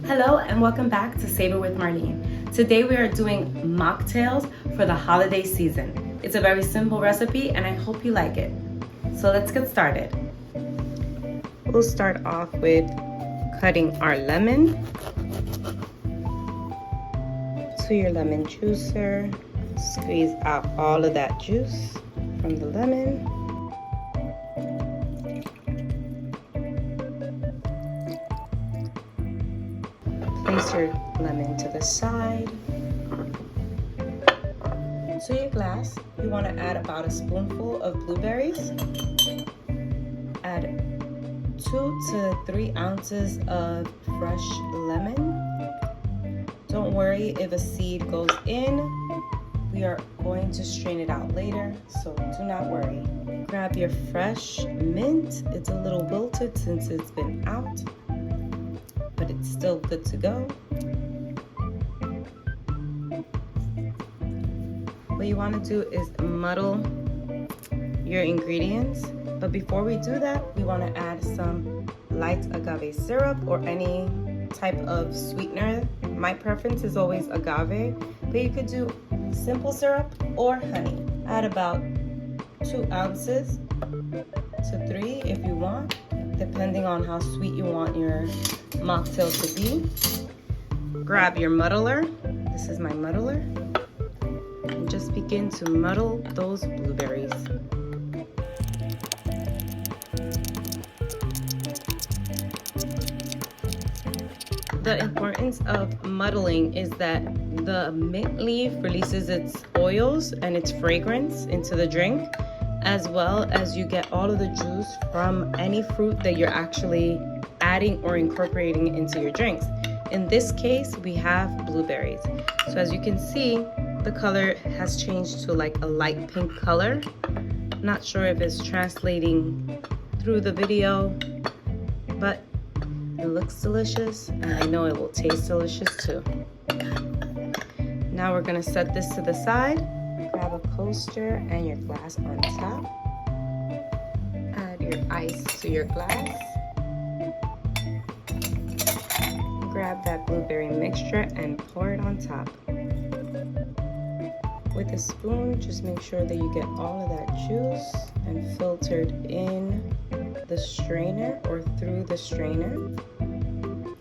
Hello and welcome back to Savor with Marlene. Today we are doing mocktails for the holiday season. It's a very simple recipe and I hope you like it. So let's get started. We'll start off with cutting our lemon. To your lemon juicer, squeeze out all of that juice from the lemon. Place your lemon to the side. To your glass, you want to add about a spoonful of blueberries. Add 2 to 3 ounces of fresh lemon. Don't worry if a seed goes in. We are going to strain it out later, so do not worry. Grab your fresh mint. It's a little wilted since it's been out, but it's still good to go. What you want to do is muddle your ingredients, but before we do that, we want to add some light agave syrup or any type of sweetener. My preference is always agave, but you could do simple syrup or honey. Add about 2 ounces to 3 if you want, depending on how sweet you want your mocktail to be. Grab your muddler. This is my muddler. And just begin to muddle those blueberries. The importance of muddling is that the mint leaf releases its oils and its fragrance into the drink, as well as you get all of the juice from any fruit that you're actually adding or incorporating into your drinks. In this case, we have blueberries. So as you can see, the color has changed to like a light pink color. Not sure if it's translating through the video, but it looks delicious and I know it will taste delicious too. Now we're gonna set this to the side. Grab a coaster and your glass on top. Add your ice to your glass. Grab that blueberry mixture and pour it on top. With a spoon, just make sure that you get all of that juice and filtered in the strainer or through the strainer. You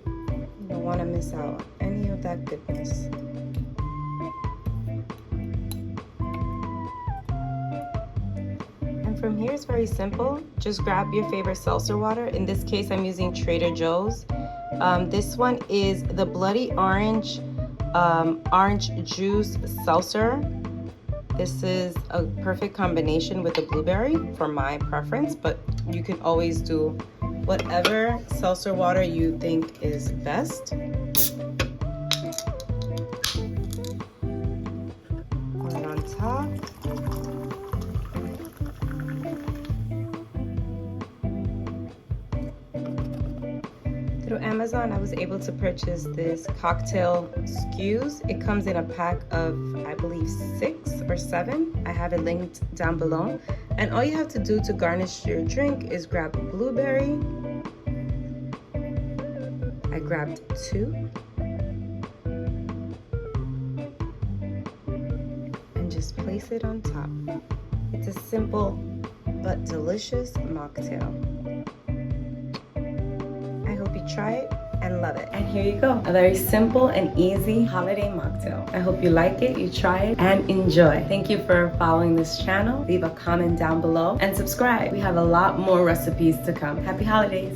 don't want to miss out any of that goodness. And from here, it's very simple. Just grab your favorite seltzer water. In this case, I'm using Trader Joe's. This one is the Bloody Orange Orange Juice Seltzer. This is a perfect combination with the blueberry for my preference, but you can always do whatever seltzer water you think is best. Pour it on top. Through Amazon, I was able to purchase this cocktail SKUs. It comes in a pack of, I believe, 6 or 7. I have it linked down below. And all you have to do to garnish your drink is grab a blueberry. I grabbed 2. And just place it on top. It's a simple but delicious mocktail. I hope you try it and love it. And here you go, a very simple and easy holiday mocktail. I hope you like it, you try it, and enjoy. Thank you for following this channel. Leave a comment down below and subscribe. We have a lot more recipes to come. Happy holidays.